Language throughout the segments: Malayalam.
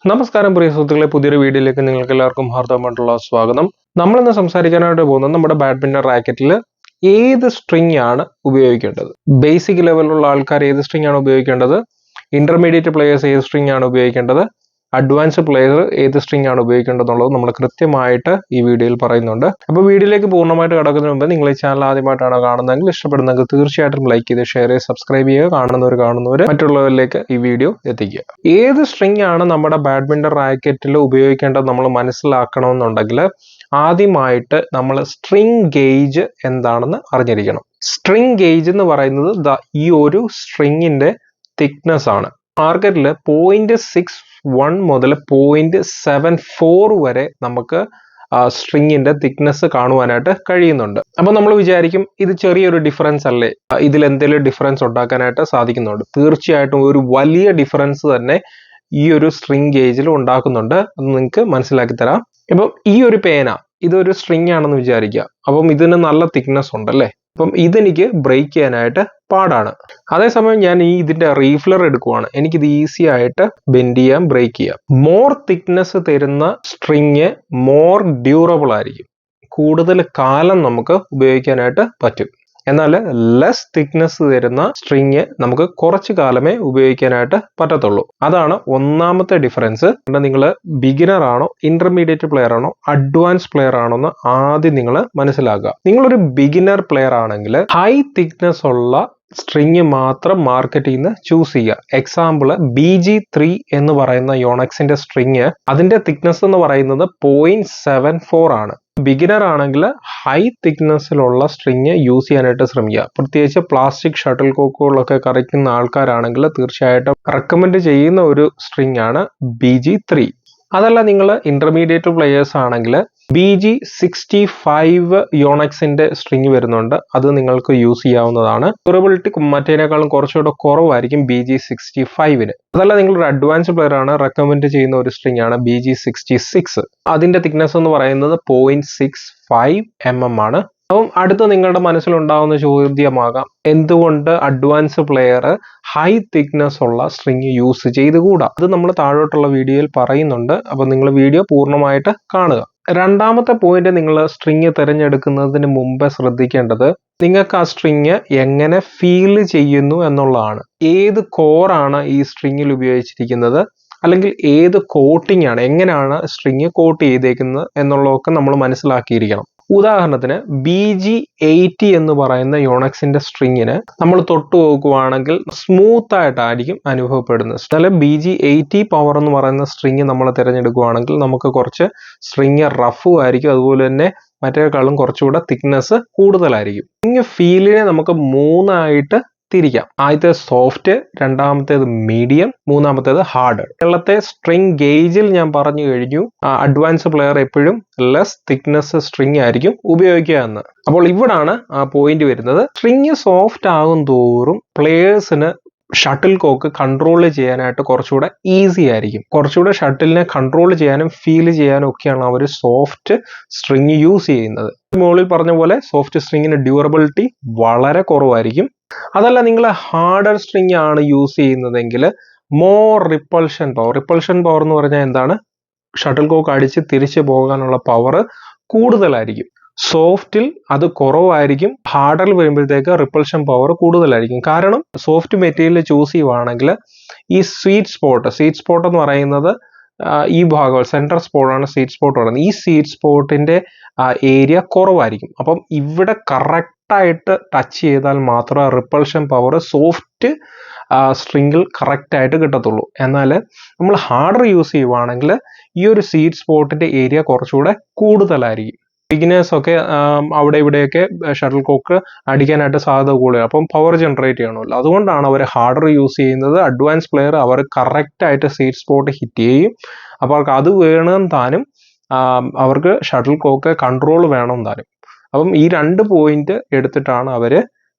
നമസ്കാരം പ്രിയ സുഹൃത്തുക്കളെ, പുതിയൊരു വീഡിയോയിലേക്ക് നിങ്ങൾക്ക് എല്ലാവർക്കും ഹാർദവമായിട്ടുള്ള സ്വാഗതം. നമ്മളിന്ന് സംസാരിക്കാനായിട്ട് പോകുന്നത് നമ്മുടെ ബാഡ്മിന്റൺ റാക്കറ്റിൽ ഏത് സ്ട്രിങ് ആണ് ഉപയോഗിക്കേണ്ടത്. ബേസിക് ലെവലിലുള്ള ആൾക്കാർ ഏത് സ്ട്രിങ് ആണ് ഉപയോഗിക്കേണ്ടത്, ഇന്റർമീഡിയറ്റ് പ്ലേയേഴ്സ് ഏത് സ്ട്രിങ് ആണ് ഉപയോഗിക്കേണ്ടത്, അഡ്വാൻസ് പ്ലെയർ ഏത് സ്ട്രിങ് ആണ് ഉപയോഗിക്കേണ്ടത് എന്നുള്ളത് നമ്മൾ കൃത്യമായിട്ട് ഈ വീഡിയോയിൽ പറയുന്നുണ്ട്. അപ്പോൾ വീഡിയോയിലേക്ക് പൂർണ്ണമായിട്ട് കടക്കുന്നതിന് മുമ്പ് നിങ്ങൾ ഈ ചാനൽ ആദ്യമായിട്ടാണ് കാണുന്നതെങ്കിൽ, ഇഷ്ടപ്പെടുന്നെങ്കിൽ തീർച്ചയായിട്ടും ലൈക്ക് ചെയ്ത് ഷെയർ ചെയ്ത് സബ്സ്ക്രൈബ് ചെയ്യുക. കാണുന്നവർ മറ്റുള്ളവരിലേക്ക് ഈ വീഡിയോ എത്തിക്കുക. ഏത് സ്ട്രിങ് ആണ് നമ്മുടെ ബാഡ്മിന്റൺ റാക്കറ്റിൽ ഉപയോഗിക്കേണ്ടത് നമ്മൾ മനസ്സിലാക്കണമെന്നുണ്ടെങ്കിൽ ആദ്യമായിട്ട് നമ്മൾ സ്ട്രിങ് ഗേജ് എന്താണെന്ന് അറിഞ്ഞിരിക്കണം. സ്ട്രിങ് ഗേജ് എന്ന് പറയുന്നത് ഈ ഒരു സ്ട്രിങ്ങിന്റെ തിക്നെസ് ആണ്. മാർക്കറ്റിൽ 0.61 മുതൽ 0.74 വരെ നമുക്ക് സ്ട്രിങ്ങിന്റെ തിക്നെസ് കാണുവാനായിട്ട് കഴിയുന്നുണ്ട്. അപ്പൊ നമ്മൾ വിചാരിക്കും ഇത് ചെറിയൊരു ഡിഫറൻസ് അല്ലേ, ഇതിൽ എന്തെങ്കിലും ഡിഫറൻസ് ഉണ്ടാക്കാനായിട്ട് സാധിക്കുന്നുണ്ട്. തീർച്ചയായിട്ടും ഒരു വലിയ ഡിഫറൻസ് തന്നെ ഈ ഒരു സ്ട്രിങ് ഗേജിൽ ഉണ്ടാക്കുന്നുണ്ട്. അത് നിങ്ങൾക്ക് മനസ്സിലാക്കി തരാം. ഇപ്പം ഈ ഒരു പേന ഇതൊരു സ്ട്രിങ് ആണെന്ന് വിചാരിക്കുക. അപ്പം ഇതിന് നല്ല തിക്നെസ് ഉണ്ടല്ലേ. അപ്പം ഇതെനിക്ക് ബ്രേക്ക് ചെയ്യാനായിട്ട് പാടാണ്. അതേസമയം ഞാൻ ഇതിന്റെ റീഫിലർ എടുക്കുവാണ്, എനിക്കിത് ഈസി ആയിട്ട് ബെൻഡ് ചെയ്യാം, ബ്രേക്ക് ചെയ്യാം. മോർ തിക്നെസ് തരുന്ന സ്ട്രിങ് മോർ ഡ്യൂറബിൾ ആയിരിക്കും, കൂടുതൽ കാലം നമുക്ക് ഉപയോഗിക്കാനായിട്ട് പറ്റും. എന്നാൽ ലെസ് തിക്നെസ് തരുന്ന സ്ട്രിങ് നമുക്ക് കുറച്ച് കാലമേ ഉപയോഗിക്കാനായിട്ട് പറ്റത്തുള്ളൂ. അതാണ് ഒന്നാമത്തെ ഡിഫറൻസ്. നിങ്ങൾ ബിഗിനർ ആണോ, ഇന്റർമീഡിയറ്റ് പ്ലെയർ ആണോ, അഡ്വാൻസ് പ്ലെയർ ആണോ എന്ന് ആദ്യം നിങ്ങൾ മനസ്സിലാക്കുക. നിങ്ങളൊരു ബിഗിനർ പ്ലെയർ ആണെങ്കിൽ ഹൈ തിക്നെസ് ഉള്ള സ്ട്രിങ് മാത്രം മാർക്കറ്റിൽ നിന്ന് ചൂസ് ചെയ്യുക. എക്സാമ്പിൾ BG3 എന്ന് പറയുന്ന യോണക്സിന്റെ സ്ട്രിങ്, അതിന്റെ തിക്നെസ് എന്ന് പറയുന്നത് 0.74 ആണ്. ബിഗിനർ ആണെങ്കിൽ ഹൈ തിക്നെസ്സിലുള്ള സ്ട്രിങ് യൂസ് ചെയ്യാനായിട്ട് ശ്രമിക്കുക. പ്രത്യേകിച്ച് പ്ലാസ്റ്റിക് ഷട്ടിൽ കോക്കുകളൊക്കെ കളിക്കുന്ന ആൾക്കാരാണെങ്കിൽ തീർച്ചയായിട്ടും റെക്കമെൻഡ് ചെയ്യുന്ന ഒരു സ്ട്രിങ് ആണ് BG3. അതല്ല നിങ്ങൾ ഇന്റർമീഡിയറ്റ് പ്ലെയേഴ്സ് ആണെങ്കിൽ BG65 യോണക്സിന്റെ സ്ട്രിങ് വരുന്നുണ്ട്, അത് നിങ്ങൾക്ക് യൂസ് ചെയ്യാവുന്നതാണ്. ഡ്യൂറബിലിറ്റി മറ്റേനേക്കാളും കുറച്ചുകൂടെ കുറവായിരിക്കും BG65-ന്. അതല്ല നിങ്ങളൊരു അഡ്വാൻസ് പ്ലെയർ ആണ്, റെക്കമെൻഡ് ചെയ്യുന്ന ഒരു സ്ട്രിങ് ആണ് BG66. അതിന്റെ തിക്നെസ് എന്ന് പറയുന്നത് 0.65 mm ആണ്. അപ്പം അടുത്ത നിങ്ങളുടെ മനസ്സിലുണ്ടാവുന്ന ചോദ്യമാകാം, എന്തുകൊണ്ട് അഡ്വാൻസ് പ്ലെയർ ഹൈ തിക്നെസ് ഉള്ള സ്ട്രിങ് യൂസ് ചെയ്തുകൂടാ? അത് നമ്മൾ താഴോട്ടുള്ള വീഡിയോയിൽ പറയുന്നുണ്ട്. അപ്പൊ നിങ്ങൾ വീഡിയോ പൂർണ്ണമായിട്ട് കാണുക. രണ്ടാമത്തെ പോയിന്റ്, നിങ്ങൾ സ്ട്രിങ് തിരഞ്ഞെടുക്കുന്നതിന് മുമ്പ് ശ്രദ്ധിക്കേണ്ടത് നിങ്ങൾക്ക് ആ സ്ട്രിങ് എങ്ങനെ ഫീൽ ചെയ്യുന്നു എന്നുള്ളതാണ്. ഏത് കോറാണ് ഈ സ്ട്രിങ്ങിൽ ഉപയോഗിച്ചിരിക്കുന്നത്, അല്ലെങ്കിൽ ഏത് കോട്ടിംഗ് ആണ്, എങ്ങനെയാണ് സ്ട്രിങ് കോട്ട് ചെയ്തേക്കുന്നത് എന്നുള്ളതൊക്കെ നമ്മൾ മനസ്സിലാക്കിയിരിക്കണം. ഉദാഹരണത്തിന് BG80 എന്ന് പറയുന്ന യോണക്സിന്റെ സ്ട്രിങ്ങിന് നമ്മൾ തൊട്ടു നോക്കുവാണെങ്കിൽ സ്മൂത്ത് ആയിട്ടായിരിക്കും അനുഭവപ്പെടുന്നത്. എന്നാൽ BG80 പവർ എന്ന് പറയുന്ന സ്ട്രിങ് നമ്മൾ തിരഞ്ഞെടുക്കുകയാണെങ്കിൽ നമുക്ക് കുറച്ച് സ്ട്രിങ് റഫും ആയിരിക്കും, അതുപോലെ തന്നെ മറ്റേക്കാളും കുറച്ചുകൂടെ തിക്നെസ് കൂടുതലായിരിക്കും. സ്ട്രിങ് ഫീലിനെ നമുക്ക് മൂന്നായിട്ട് തിരിക്കാം. ആദ്യത്തെ സോഫ്റ്റ്, രണ്ടാമത്തേത് മീഡിയം, മൂന്നാമത്തേത് ഹാർഡ്. കേരളത്തെ സ്ട്രിങ് ഗേജിൽ ഞാൻ പറഞ്ഞു കഴിഞ്ഞു, അഡ്വാൻസ് പ്ലെയർ എപ്പോഴും ലെസ് തിക്നെസ് സ്ട്രിങ് ആയിരിക്കും ഉപയോഗിക്കുക എന്ന്. അപ്പോൾ ഇവിടാണ് ആ പോയിന്റ് വരുന്നത്. സ്ട്രിങ് സോഫ്റ്റ് ആകും തോറും പ്ലെയേഴ്സിന് ഷട്ടിൽ കോക്ക് കൺട്രോൾ ചെയ്യാനായിട്ട് കുറച്ചുകൂടെ ഈസി ആയിരിക്കും. കുറച്ചുകൂടെ ഷട്ടിലിനെ കൺട്രോൾ ചെയ്യാനും ഫീൽ ചെയ്യാനും ഒക്കെയാണ് അവർ സോഫ്റ്റ് സ്ട്രിങ് യൂസ് ചെയ്യുന്നത്. മുകളിൽ പറഞ്ഞ പോലെ സോഫ്റ്റ് സ്ട്രിങ്ങിന് ഡ്യൂറബിലിറ്റി വളരെ കുറവായിരിക്കും. അതല്ല നിങ്ങൾ ഹാർഡർ സ്ട്രിങ് ആണ് യൂസ് ചെയ്യുന്നതെങ്കിൽ more repulsion power. Repulsion power എന്ന് പറഞ്ഞാൽ എന്താണ്? ഷട്ടിൽ കോക്ക് അടിച്ച് തിരിച്ചു പോകാനുള്ള പവർ കൂടുതലായിരിക്കും. സോഫ്റ്റിൽ അത് കുറവായിരിക്കും, ഹാർഡറിൽ വരുമ്പോഴത്തേക്ക് റിപ്പൾഷൻ പവർ കൂടുതലായിരിക്കും. കാരണം സോഫ്റ്റ് മെറ്റീരിയൽ ചൂസ് ചെയ്യുവാണെങ്കിൽ ഈ സ്വീറ്റ് സ്പോട്ട് എന്ന് പറയുന്നത് ഈ ഭാഗം സെൻട്രൽ സ്പോട്ടാണ് സ്വീറ്റ് സ്പോട്ട് പറയുന്നത്. ഈ സ്വീറ്റ് സ്പോട്ടിന്റെ ഏരിയ കുറവായിരിക്കും. അപ്പം ഇവിടെ കറക്റ്റായിട്ട് ടച്ച് ചെയ്താൽ മാത്രമേ റിപ്പൾഷൻ പവർ സോഫ്റ്റ് സ്ട്രിങ്ങിൽ കറക്റ്റായിട്ട് കിട്ടത്തുള്ളൂ. എന്നാൽ നമ്മൾ ഹാർഡർ യൂസ് ചെയ്യുവാണെങ്കിൽ ഈ ഒരു സ്വീറ്റ് സ്പോട്ടിന്റെ ഏരിയ കുറച്ചുകൂടെ കൂടുതലായിരിക്കും. ബിഗിനേഴ്സ് ഒക്കെ അവിടെ ഇവിടെയൊക്കെ ഷട്ടിൽ കോക്ക് അടിക്കാനായിട്ട് സാധ്യത കൂടുതലാണ്. അപ്പം പവർ ജനറേറ്റ് ചെയ്യണമല്ലോ, അതുകൊണ്ടാണ് അവർ ഹാർഡർ യൂസ് ചെയ്യുന്നത്. അഡ്വാൻസ് പ്ലെയർ അവർ കറക്റ്റായിട്ട് സ്വീറ്റ് സ്പോട്ട് ഹിറ്റ് ചെയ്യും. അപ്പോൾ അവർക്ക് അത് വേണം താനും, അവർക്ക് ഷട്ടിൽ കോക്ക് കൺട്രോൾ വേണം താനും. അപ്പം ഈ രണ്ട് പോയിന്റ് എടുത്തിട്ടാണ് അവർ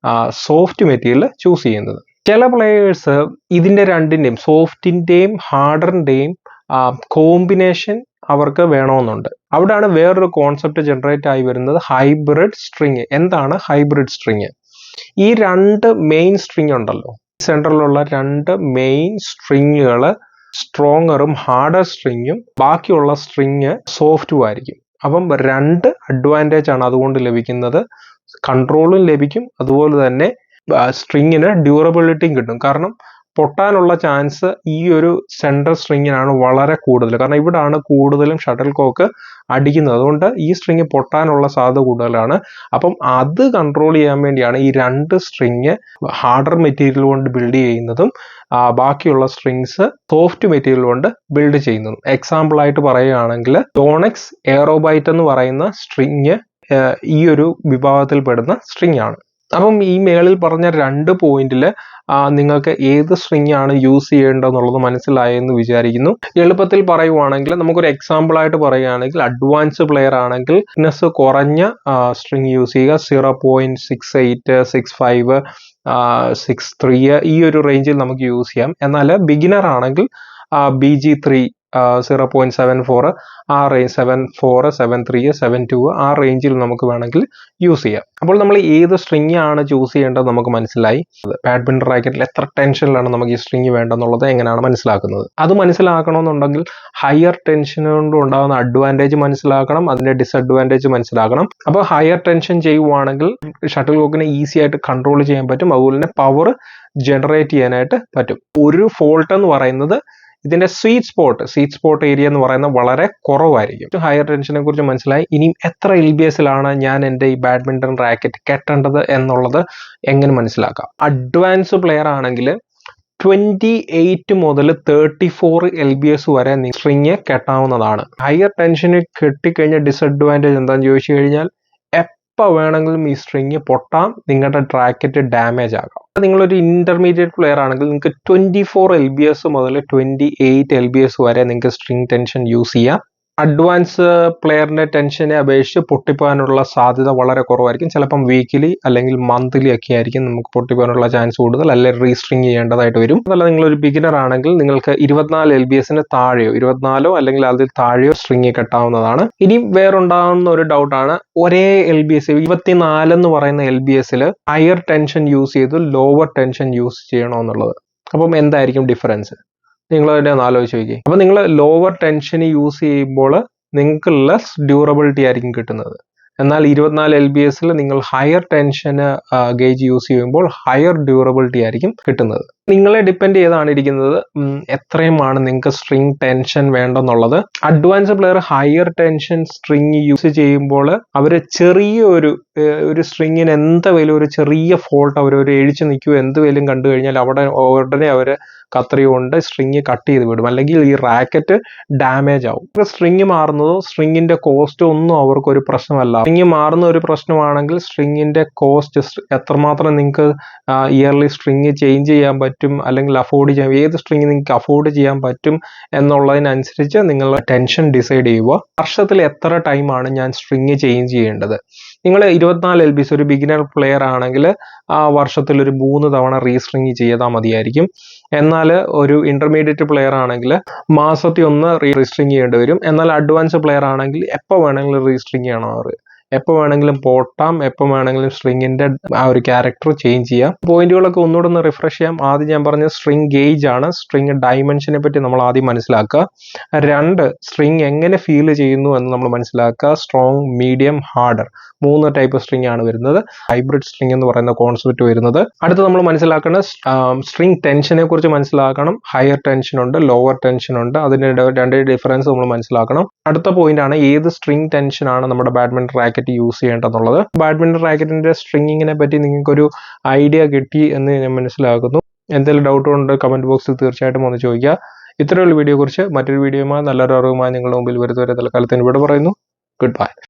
സോഫ്റ്റ് മെറ്റീരിയൽ ചൂസ് ചെയ്യുന്നത്. ചില പ്ലെയേഴ്സ് ഇതിന്റെ രണ്ടിന്റെയും, സോഫ്റ്റിന്റെയും ഹാർഡറിന്റെയും കോമ്പിനേഷൻ അവർക്ക് വേണമെന്നുണ്ട്. അവിടെയാണ് വേറൊരു കോൺസെപ്റ്റ് ജനറേറ്റ് ആയി വരുന്നത്, ഹൈബ്രിഡ് സ്ട്രിങ്. എന്താണ് ഹൈബ്രിഡ് സ്ട്രിങ്? ഈ രണ്ട് മെയിൻ സ്ട്രിങ് ഉണ്ടല്ലോ, സെൻട്രലിലുള്ള രണ്ട് മെയിൻ സ്ട്രിങ്ങുകൾ സ്ട്രോങ്ങറും ഹാർഡർ സ്ട്രിങ്ങും ബാക്കിയുള്ള സ്ട്രിങ് സോഫ്റ്റും ആയിരിക്കും. അപ്പം 2 അഡ്വാൻറ്റേജ് ആണ് അതുകൊണ്ട് ലഭിക്കുന്നത്. കൺട്രോളും ലഭിക്കും, അതുപോലെ തന്നെ സ്ട്രിങ്ങിന് ഡ്യൂറബിലിറ്റിയും കിട്ടും. കാരണം പൊട്ടാനുള്ള ചാൻസ് ഈ ഒരു സെൻട്രൽ സ്ട്രിങ്ങിനാണ് വളരെ കൂടുതൽ. കാരണം ഇവിടാണ് കൂടുതലും ഷട്ടിൽ കോക്ക് അടിക്കുന്നത്. അതുകൊണ്ട് ഈ സ്ട്രിങ് പൊട്ടാനുള്ള സാധ്യത കൂടുതലാണ്. അപ്പം അത് കൺട്രോൾ ചെയ്യാൻ വേണ്ടിയാണ് ഈ 2 സ്ട്രിങ് ഹാർഡർ മെറ്റീരിയൽ കൊണ്ട് ബിൽഡ് ചെയ്യുന്നതും ബാക്കിയുള്ള സ്ട്രിങ്സ് സോഫ്റ്റ് മെറ്റീരിയൽ കൊണ്ട് ബിൽഡ് ചെയ്യുന്നതും. എക്സാമ്പിൾ ആയിട്ട് പറയുകയാണെങ്കിൽ ടോണക്സ് എയറോബൈറ്റ് എന്ന് പറയുന്ന സ്ട്രിങ് ഈ ഒരു വിഭാഗത്തിൽ പെടുന്ന സ്ട്രിങ് ആണ്. അപ്പം ഈ മേളിൽ പറഞ്ഞ 2 പോയിന്റിൽ നിങ്ങൾക്ക് ഏത് സ്ട്രിങ് ആണ് യൂസ് ചെയ്യേണ്ടതെന്നുള്ളത് മനസ്സിലായെന്ന് വിചാരിക്കുന്നു. എളുപ്പത്തിൽ പറയുവാണെങ്കിൽ നമുക്കൊരു എക്സാമ്പിൾ ആയിട്ട് പറയുകയാണെങ്കിൽ അഡ്വാൻസ് പ്ലെയർ ആണെങ്കിൽ തിക്നെസ് കുറഞ്ഞ സ്ട്രിങ് യൂസ് ചെയ്യുക. 0.68, 65, 63 ഈ ഒരു റേഞ്ചിൽ നമുക്ക് യൂസ് ചെയ്യാം. എന്നാൽ ബിഗിനർ ആണെങ്കിൽ BG3 0.74 ആ റേഞ്ച് 74, 73, 72 ആ റേഞ്ചിൽ നമുക്ക് വേണമെങ്കിൽ യൂസ് ചെയ്യാം. അപ്പോൾ നമ്മൾ ഏത് സ്ട്രിങ് ആണ് ചൂസ് ചെയ്യേണ്ടത് നമുക്ക് മനസ്സിലായി. ബാഡ്മിന്റൺ റാക്കറ്റിൽ എത്ര ടെൻഷനിലാണ് നമുക്ക് ഈ സ്ട്രിങ് വേണ്ടെന്നുള്ളത് എങ്ങനെയാണ് മനസ്സിലാക്കുന്നത്. അത് മനസ്സിലാക്കണമെന്നുണ്ടെങ്കിൽ ഹയർ ടെൻഷൻ കൊണ്ട് ഉണ്ടാകുന്ന അഡ്വാൻറ്റേജ് മനസ്സിലാക്കണം, അതിന്റെ ഡിസഡ്വാൻറ്റേജ് മനസ്സിലാക്കണം. അപ്പോൾ ഹയർ ടെൻഷൻ ചെയ്യുവാണെങ്കിൽ ഷട്ടിൽ കോക്കിനെ ഈസി ആയിട്ട് കൺട്രോൾ ചെയ്യാൻ പറ്റും, അതുപോലെ തന്നെ പവർ ജനറേറ്റ് ചെയ്യാനായിട്ട് പറ്റും. ഒരു ഫോൾട്ട് എന്ന് പറയുന്നത് ഇതിന്റെ സ്വീറ്റ് സ്പോട്ട് ഏരിയ എന്ന് പറയുന്നത് വളരെ കുറവായിരിക്കും. ഹയർ ടെൻഷനെ കുറിച്ച് മനസ്സിലായി. ഇനി എത്ര LBSലാണ് ഞാൻ എൻ്റെ ഈ ബാഡ്മിന്റൺ റാക്കറ്റ് കെട്ടേണ്ടത് എന്നുള്ളത് എങ്ങനെ മനസ്സിലാക്കാം. അഡ്വാൻസ് പ്ലെയർ ആണെങ്കിൽ 28 മുതൽ 34 LBS വരെ സ്ട്രിങ് കെട്ടാവുന്നതാണ്. ഹയർ ടെൻഷന് കെട്ടിക്കഴിഞ്ഞ ഡിസഡ്വാൻറ്റേജ് എന്താണെന്ന് ചോദിച്ചു കഴിഞ്ഞാൽ എപ്പോൾ വേണമെങ്കിലും ഈ സ്ട്രിങ് പൊട്ടാം, നിങ്ങളുടെ റാക്കറ്റ് ഡാമേജ് ആകാം. നിങ്ങളൊരു ഇന്റർമീഡിയറ്റ് പ്ലെയർ ആണെങ്കിൽ നിങ്ങൾക്ക് 24 LBS മുതൽ 28 LBS വരെ നിങ്ങൾക്ക് സ്ട്രിങ് ടെൻഷൻ യൂസ് ചെയ്യാം. അഡ്വാൻസ് പ്ലെയറിന്റെ ടെൻഷനെ അപേക്ഷിച്ച് പൊട്ടിപ്പോകാനുള്ള സാധ്യത വളരെ കുറവായിരിക്കും. ചിലപ്പം വീക്കിലി അല്ലെങ്കിൽ മന്ത്ലി ഒക്കെ ആയിരിക്കും നമുക്ക് പൊട്ടിപ്പോകാനുള്ള ചാൻസ് കൂടുതൽ, അല്ലെങ്കിൽ റീസ്ട്രിങ് ചെയ്യേണ്ടതായിട്ട് വരും. അതല്ല നിങ്ങളൊരു ബിഗിനർ ആണെങ്കിൽ നിങ്ങൾക്ക് 24 LBSന് താഴെയോ 24 അല്ലെങ്കിൽ അതിൽ താഴെയോ സ്ട്രിങ് കെട്ടാവുന്നതാണ്. ഇനി വേറുണ്ടാകുന്ന ഒരു ഡൗട്ടാണ്, ഒരേ LBS 24 എന്ന് പറയുന്ന LBSൽ ഹയർ ടെൻഷൻ യൂസ് ചെയ്ത് ലോവർ ടെൻഷൻ യൂസ് ചെയ്യണോ എന്നുള്ളത്. അപ്പം എന്തായിരിക്കും ഡിഫറൻസ് നിങ്ങൾ തന്നെ ഒന്ന് ആലോചിച്ച് നോക്കി. അപ്പോൾ നിങ്ങൾ ലോവർ ടെൻഷൻ യൂസ് ചെയ്യുമ്പോൾ നിങ്ങൾക്ക് ലെസ് ഡ്യൂറബിലിറ്റി ആയിരിക്കും കിട്ടുന്നത്. എന്നാൽ 24 LBSൽ നിങ്ങൾ ഹയർ ടെൻഷൻ ഗേജ് യൂസ് ചെയ്യുമ്പോൾ ഹയർ ഡ്യൂറബിലിറ്റി ആയിരിക്കും കിട്ടുന്നത്. നിങ്ങളെ ഡിപ്പെൻഡ് ചെയ്താണ് ഇരിക്കുന്നത് എത്രയുമാണ് നിങ്ങൾക്ക് സ്ട്രിങ് ടെൻഷൻ വേണ്ടെന്നുള്ളത്. Advance player higher tension string use ചെയ്യുമ്പോൾ അവർ ചെറിയൊരു സ്ട്രിങ്ങിന് എന്തെങ്കിലും ഒരു ചെറിയ ഫോൾട്ട് അവർ എഴിച്ചു നിൽക്കുകയോ എന്തെങ്കിലും കണ്ടു കഴിഞ്ഞാൽ ഉടനെ അവർ കത്രി കൊണ്ട് സ്ട്രിങ് കട്ട് ചെയ്ത് വിടും, അല്ലെങ്കിൽ ഈ റാക്കറ്റ് ഡാമേജ് ആവും. സ്ട്രിങ് മാറുന്നതോ സ്ട്രിങ്ങിന്റെ കോസ്റ്റോ ഒന്നും അവർക്കൊരു പ്രശ്നമല്ല. സ്ട്രിങ് മാറുന്ന ഒരു പ്രശ്നമാണെങ്കിൽ സ്ട്രിങ്ങിന്റെ കോസ്റ്റ് എത്രമാത്രം നിങ്ങൾക്ക് ഇയർലി സ്ട്രിങ് ചേഞ്ച് ചെയ്യാൻ പറ്റും അല്ലെങ്കിൽ അഫോർഡ് ചെയ്യാം, ഏത് സ്ട്രിങ് നിങ്ങൾക്ക് അഫോർഡ് ചെയ്യാൻ പറ്റും എന്നുള്ളതിനനുസരിച്ച് നിങ്ങൾ ടെൻഷൻ ഡിസൈഡ് ചെയ്യുക. വർഷത്തിൽ എത്ര ടൈമാണ് ഞാൻ സ്ട്രിങ് ചേഞ്ച് ചെയ്യേണ്ടത്. നിങ്ങൾ 24 LBS ഒരു ബിഗിനർ പ്ലെയർ ആണെങ്കിൽ വർഷത്തിൽ ഒരു 3 തവണ റീസ്ട്രിങ് ചെയ്താൽ മതിയായിരിക്കും. എന്നാൽ ഒരു ഇന്റർമീഡിയറ്റ് പ്ലെയർ ആണെങ്കിൽ മാസത്തിൽ 1 റീസ്ട്രിങ് ചെയ്യേണ്ടി വരും. എന്നാൽ അഡ്വാൻസ് പ്ലെയർ ആണെങ്കിൽ എപ്പോൾ വേണമെങ്കിലും റീസ്ട്രിങ് ചെയ്യണം, എപ്പോൾ വേണമെങ്കിലും പോട്ടാം, എപ്പോൾ വേണമെങ്കിലും സ്ട്രിങ്ങിന്റെ ആ ഒരു ക്യാരക്ടർ ചേഞ്ച് ചെയ്യാം. പോയിന്റുകളൊക്കെ ഒന്നുകൂടെ ഒന്ന് റിഫ്രഷ് ചെയ്യാം. ആദ്യം ഞാൻ പറഞ്ഞ സ്ട്രിങ് ഗേജ് ആണ്. സ്ട്രിങ് ഡയമെൻഷനെ പറ്റി നമ്മൾ ആദ്യം മനസ്സിലാക്കുക. 2 സ്ട്രിങ് എങ്ങനെ ഫീൽ ചെയ്യുന്നു എന്ന് നമ്മൾ മനസ്സിലാക്കുക. Strong, medium, harder 3 type string ആണ് വരുന്നത്. ഹൈബ്രിഡ് സ്ട്രിങ് എന്ന് പറയുന്ന കോൺസെപ്റ്റ് വരുന്നത്. അടുത്ത് നമ്മൾ മനസ്സിലാക്കുന്ന സ്ട്രിങ് ടെൻഷനെ കുറിച്ച് മനസ്സിലാക്കണം. ഹയർ ടെൻഷൻ ഉണ്ട്, ലോവർ ടെൻഷൻ ഉണ്ട്, അതിന്റെ 2 ഡിഫറൻസ് നമ്മൾ മനസ്സിലാക്കണം. അടുത്ത പോയിന്റ് ആണ് ഏത് സ്ട്രിങ് ടെൻഷൻ ആണ് നമ്മുടെ ബാഡ്മിന്റൺ റാക്കറ്റ് യൂസ് ചെയ്യേണ്ടതെന്നുള്ളത്. ബാഡ്മിന്റൺ റാക്കറ്റിന്റെ സ്ട്രിങ്ങിനെ പറ്റി നിങ്ങൾക്കൊരു ഐഡിയ കിട്ടി എന്ന് ഞാൻ മനസ്സിലാക്കുന്നു. എന്തെങ്കിലും ഡൗട്ട് ഉണ്ട് കമന്റ് ബോക്സിൽ തീർച്ചയായിട്ടും ഒന്ന് ചോദിക്കുക. ഇത്തരമുള്ള വീഡിയോ കുറിച്ച് മറ്റൊരു വീഡിയോയുമായി നല്ലൊരു അറിവുമായി നിങ്ങളുടെ മുമ്പിൽ വരുന്നവരെ തൽക്കാലത്തിന് ഇവിടെ പറയുന്നു. Good bye.